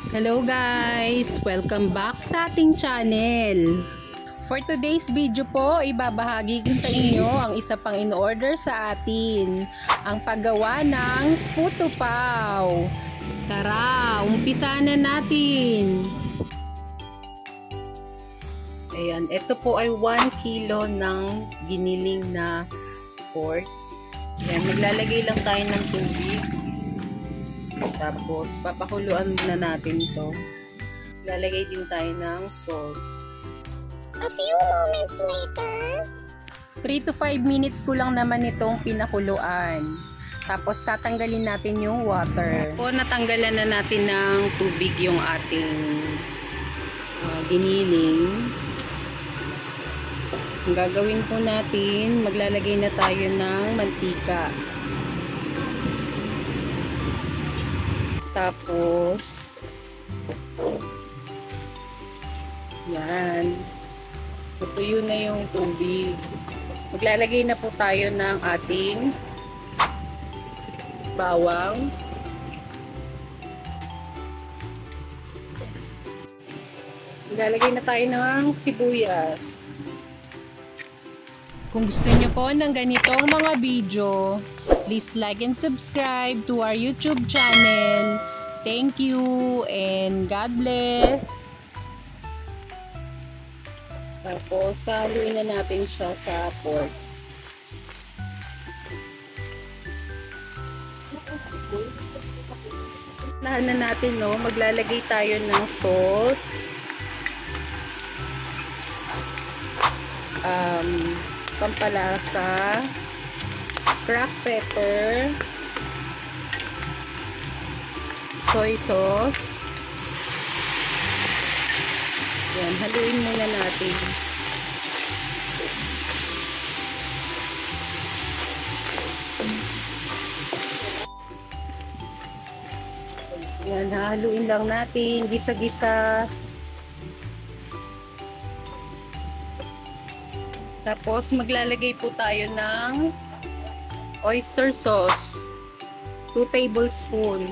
Hello guys! Welcome back sa ating channel. For today's video po, ibabahagi ko sa inyo ang isa pang in-order sa atin, ang paggawa ng puto pao. Tara, umpisa na natin. Ayan, ito po ay 1 kilo ng giniling na pork. Ayan, maglalagay lang tayo ng tubig. Tapos, papakuluan muna natin ito. Lalagay din tayo ng salt. A few moments later, 3 to 5 minutes ko lang naman itong pinakuluan. Tapos, tatanggalin natin yung water. Po, natanggalan na natin ng tubig yung ating giniling. Ang gagawin po natin, maglalagay na tayo ng mantika. Tapos, yan. Tutuyo na yung tubig. Maglalagay na po tayo ng ating bawang. Maglalagay na tayo ng sibuyas. Kung gusto niyo po ng ganitong mga video, please like and subscribe to our YouTube channel. Thank you and God bless. Tapos, haluin na natin siya sa pork. Lahan na natin, no? Maglalagay tayo ng salt. Pampalasa, cracked pepper, soy sauce. Yan, haluin muna natin. Yan, haluin lang natin, gisa-gisa. Tapos, maglalagay po tayo ng oyster sauce. 2 tablespoon.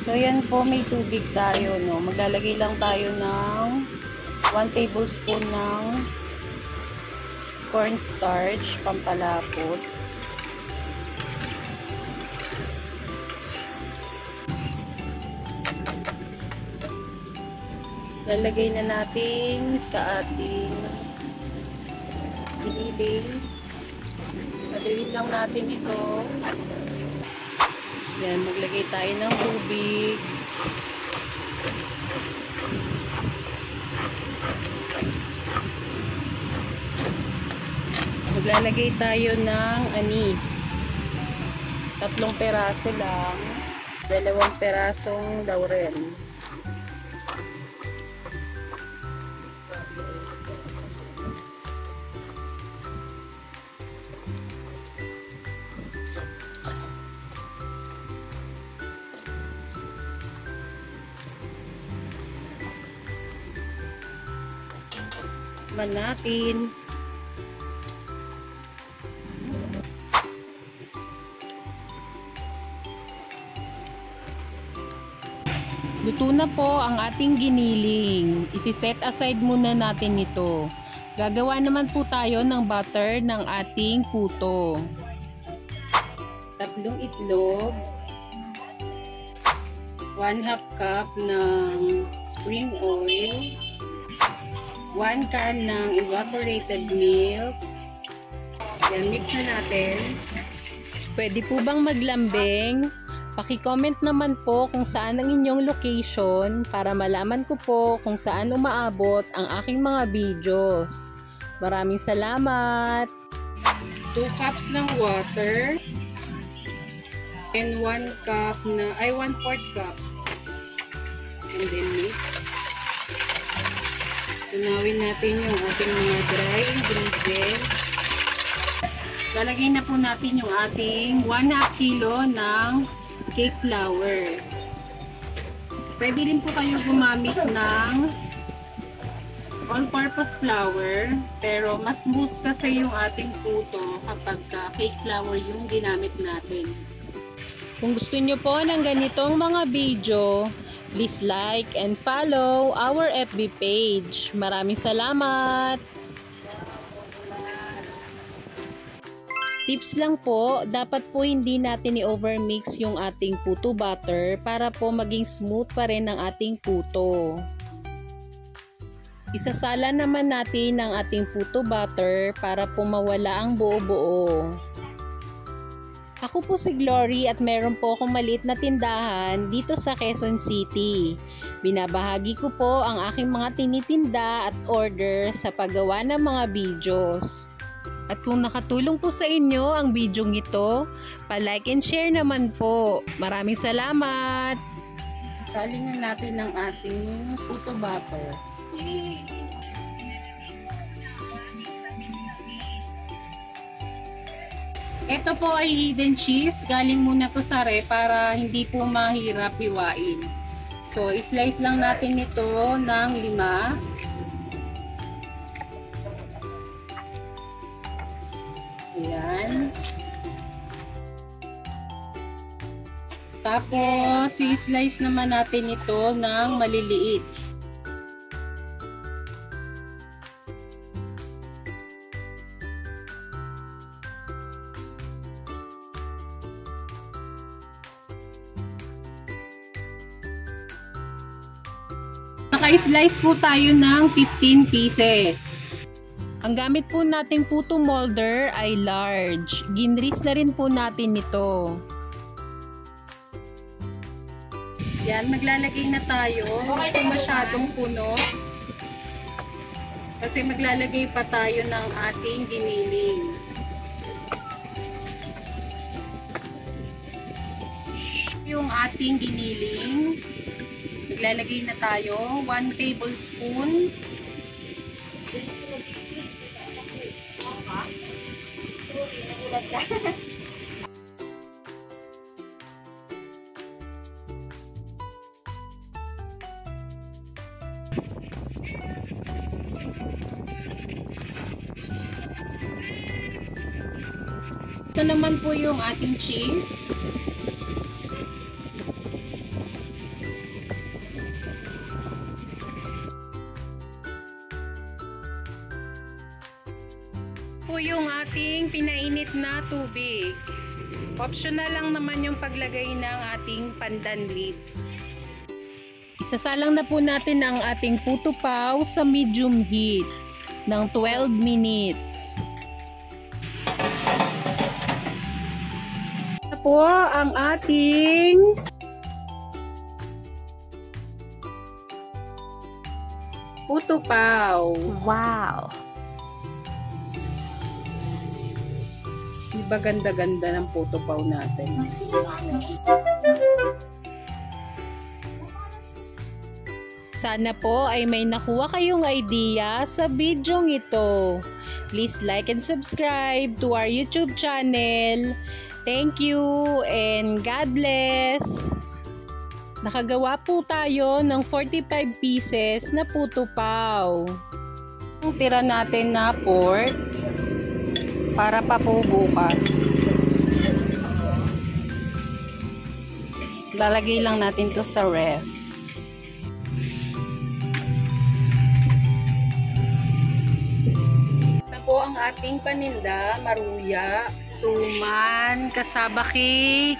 So, yan po, may tubig tayo, no? Maglalagay lang tayo ng 1 tablespoon ng cornstarch, pampalapot. Lalagay na natin sa ating giniling. Haluin lang natin ito. Yan, maglagay tayo ng tubig. Maglalagay tayo ng anis. 3 peraso lang. 2 perasong laurel. Natin. Luto na po ang ating giniling. Isi-set aside muna natin ito. Gagawa naman po tayo ng butter ng ating puto. 3 itlog. 1/2 cup ng spring oil. 1 can ng evaporated milk. Yan, mix na natin. Pwede po bang maglambing? Paki-comment naman po kung saan ang inyong location para malaman ko po kung saan umaabot ang aking mga videos. Maraming salamat! 2 cups ng water and 1 cup na, 1/4 cup. And then mix. Tunawin natin yung ating mga dry ingredients. Lalagay na po natin yung ating 1/2 kilo ng cake flour. Pwede rin po kayo gumamit ng all-purpose flour, pero mas smooth kasi yung ating puto kapag cake flour yung ginamit natin. Kung gusto nyo po ng ganitong mga video, please like and follow our FB page. Maraming salamat! Tips lang po, dapat po hindi natin i-overmix yung ating puto butter para po maging smooth pa rin ang ating puto. Isasala naman natin ang ating puto butter para po mawala ang buo-buo. Ako po si Glory at meron po akong maliit na tindahan dito sa Quezon City. Binabahagi ko po ang aking mga tinitinda at order sa paggawa ng mga videos. At kung nakatulong po sa inyo ang video ito, pa-like and share naman po. Maraming salamat! Salin na natin ang ating puto butter. Ito po ay hidden cheese. Galing muna to sa ref para hindi po mahirap hiwain. So, slice lang natin ito ng 5. Ayan. Tapos, i-slice naman natin ito ng maliliit. Naka-slice po tayo ng 15 pieces. Ang gamit po nating puto molder ay large. Ginris na rin po natin ito. Yan, maglalagay na tayo. Hindi po masyadong puno. Kasi maglalagay pa tayo ng ating giniling. Yung ating giniling, maglalagay na tayo. 1 tablespoon. Ito naman po yung ating cheese. Po yung ating pinainit na tubig. Optional lang naman yung paglagay ng ating pandan leaves. Isasalang na po natin ang ating puto paw sa medium heat ng 12 minutes. Ito po ang ating puto paw. Wow. Diba ganda-ganda ng puto paw natin? Sana po ay may nakuha kayong idea sa video ito. Please like and subscribe to our YouTube channel. Thank you and God bless! Nakagawa po tayo ng 45 pieces na puto paw. Ang tira natin na pork para pa po bukas. Lalagay lang natin to sa ref. Ito po ang ating paninda, maruya, suman, kasaba cake,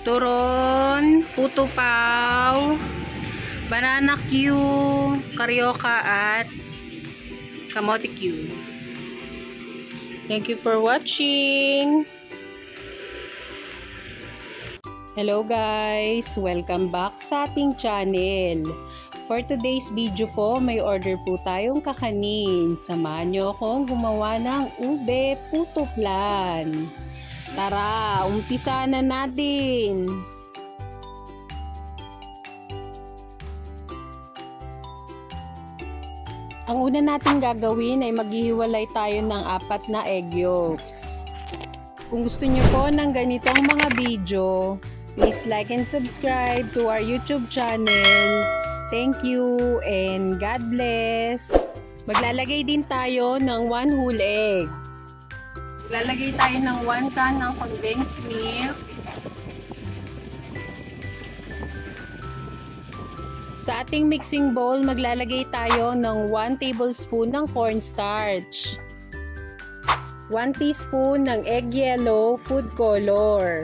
turon, puto paw, banana Q, karyoka at kamote Q. Thank you for watching. Hello guys! Welcome back sa ating channel. For today's video po, may order po tayong kakanin. Samahan nyo akong gumawa ng ube puto flan. Tara, umpisa na natin! Ang una nating gagawin ay maghihiwalay tayo ng 4 na egg yolks. Kung gusto nyo po ng ganitong mga video, please like and subscribe to our YouTube channel. Thank you and God bless! Maglalagay din tayo ng 1 whole egg. Maglalagay tayo ng 1 can ng condensed milk. Sa ating mixing bowl, maglalagay tayo ng 1 tablespoon ng cornstarch, 1 teaspoon ng egg yellow food color,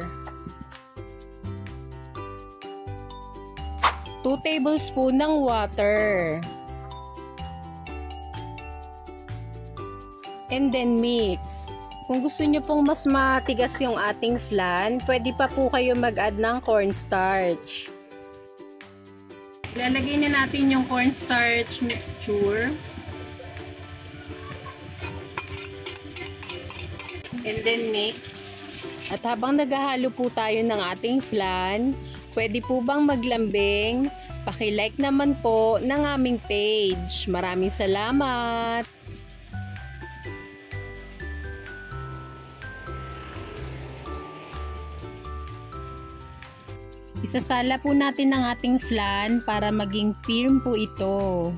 2 tablespoon ng water, and then mix. Kung gusto nyo pong mas matigas yung ating flan, pwede pa po kayo mag-add ng cornstarch. Lalagay na natin yung cornstarch mixture. And then mix. At habang naghahalo po tayo ng ating flan, pwede po bang maglambing? Paki-like naman po ng aming page. Maraming salamat! Isasala po natin ang ating flan para maging firm po ito.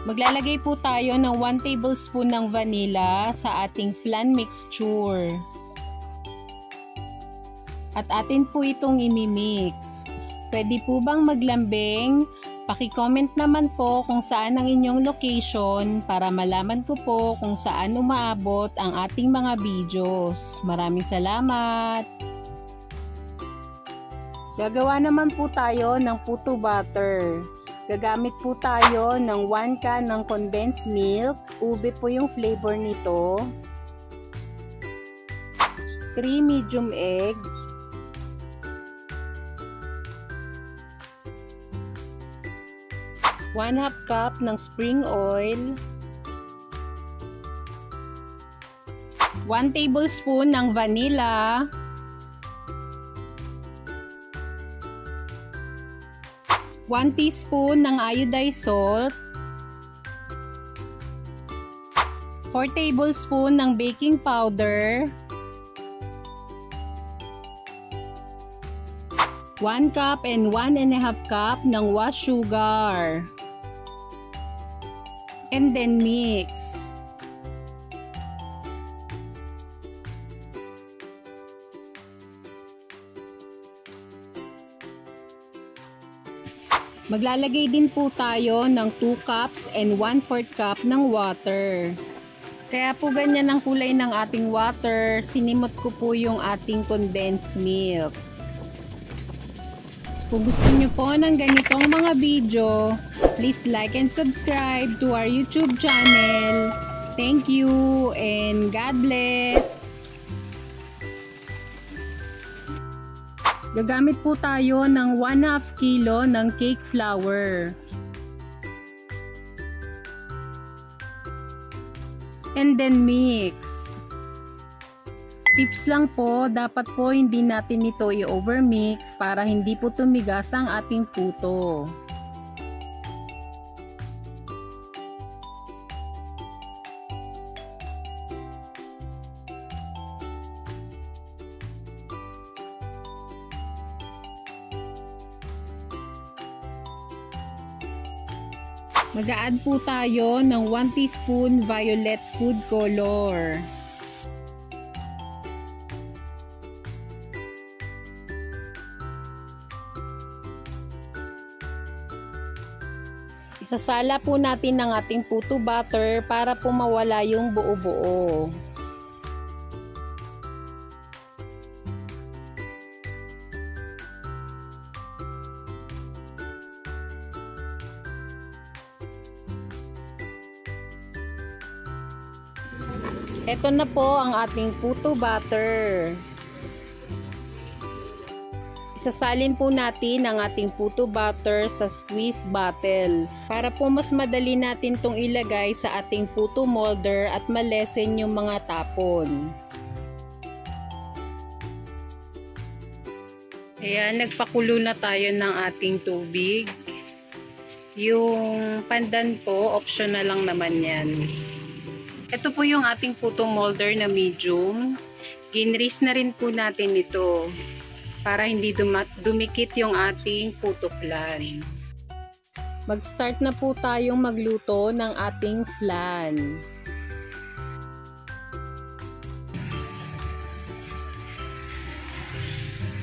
Maglalagay po tayo ng 1 tablespoon ng vanilla sa ating flan mixture. At atin po itong imimix. Pwede po bang maglambing? Paki-comment naman po kung saan ang inyong location para malaman ko po kung saan umaabot ang ating mga videos. Maraming salamat! Gagawa naman po tayo ng puto butter. Gagamit po tayo ng 1 can ng condensed milk. Ube po yung flavor nito. 3 medium egg. 1/2 cup ng spring oil, 1 tablespoon ng vanilla, 1 teaspoon ng iodized salt, 4 tablespoon ng baking powder, 1 cup and 1/2 cup ng washed sugar. And then mix. Maglalagay din po tayo ng 2 cups and 1/4 cup ng water. Kaya po ganyan ang kulay ng ating water, sinimot ko po yung ating condensed milk. Kung gusto nyo po ng ganitong mga video, please like and subscribe to our YouTube channel. Thank you and God bless! Gagamit po tayo ng 1/2 kilo ng cake flour. And then mix. Tips lang po, dapat po hindi natin ito i-overmix para hindi po tumigas ang ating puto. Mag-a-add po tayo ng 1 teaspoon violet food color. Isasala po natin ang ating puto butter para po mawala yung buo-buo. Ito na po ang ating puto butter. Isasalin po natin ang ating puto butter sa squeeze bottle para po mas madali natin itong ilagay sa ating puto molder at malesen yung mga tapon. Ayan, nagpakulo na tayo ng ating tubig. Yung pandan po, optional lang naman yan. Ito po yung ating puto molder na medium. Ginris na rin po natin ito para hindi dumikit yung ating puto flan. Mag-start na po tayong magluto ng ating flan.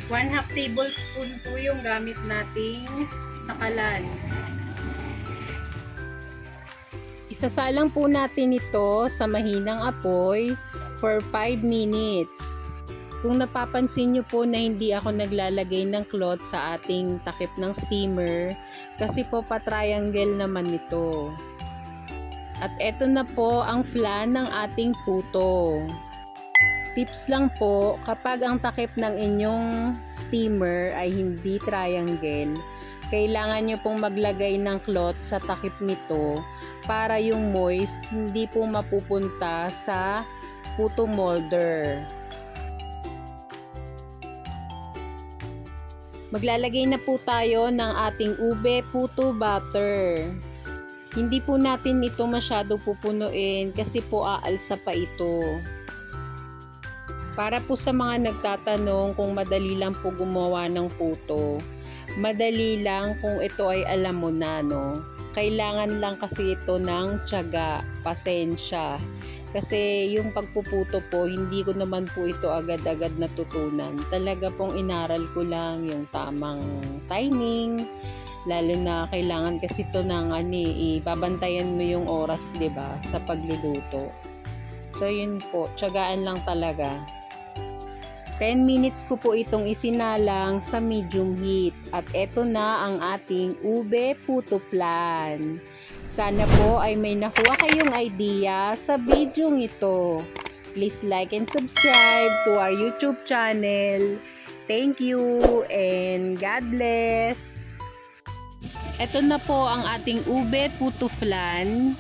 ½ tablespoon po yung gamit nating takalan. Isasalang po natin ito sa mahinang apoy for 5 minutes. Kung napapansin nyo po na hindi ako naglalagay ng cloth sa ating takip ng steamer, kasi po pa-triangle naman ito. At eto na po ang flan ng ating puto. Tips lang po, kapag ang takip ng inyong steamer ay hindi triangle, kailangan nyo pong maglagay ng cloth sa takip nito para yung moist hindi po mapupunta sa puto molder. Maglalagay na po tayo ng ating ube puto butter. Hindi po natin ito masyado pupunuin kasi po aalsa pa ito. Para po sa mga nagtatanong kung madali lang po gumawa ng puto, madali lang kung ito ay alam mo na, no? Kailangan lang kasi ito ng tiyaga, pasensya. Kasi yung pagpuputo po, hindi ko naman po ito agad-agad natutunan. Talaga pong inaral ko lang yung tamang timing. Lalo na kailangan kasi ito ng babantayan mo yung oras, 'di ba, sa pagluluto. So yun po, tiyagaan lang talaga. 10 minutes ko po itong isinalang sa medium heat. At eto na ang ating ube puto flan. Sana po ay may nakuha kayong idea sa video ito. Please like and subscribe to our YouTube channel. Thank you and God bless. Eto na po ang ating ube puto flan.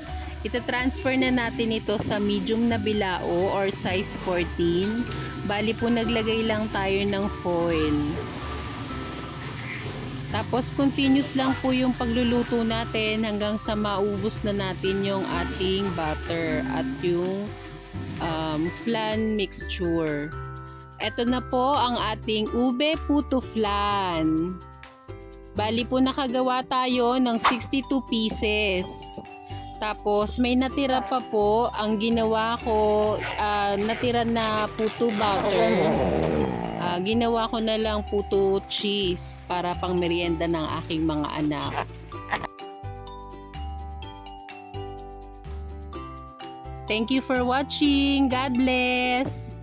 Ita-transfer na natin ito sa medium na bilao or size 14. Bali po naglagay lang tayo ng foil. Tapos continuous lang po yung pagluluto natin hanggang sa maubos na natin yung ating butter at yung flan mixture. Ito na po ang ating ube puto flan. Bali po nakagawa tayo ng 62 pieces. Tapos may natira pa po, ang ginawa ko, natira na puto butter. Ginawa ko na lang puto cheese para pang merienda ng aking mga anak. Thank you for watching. God bless!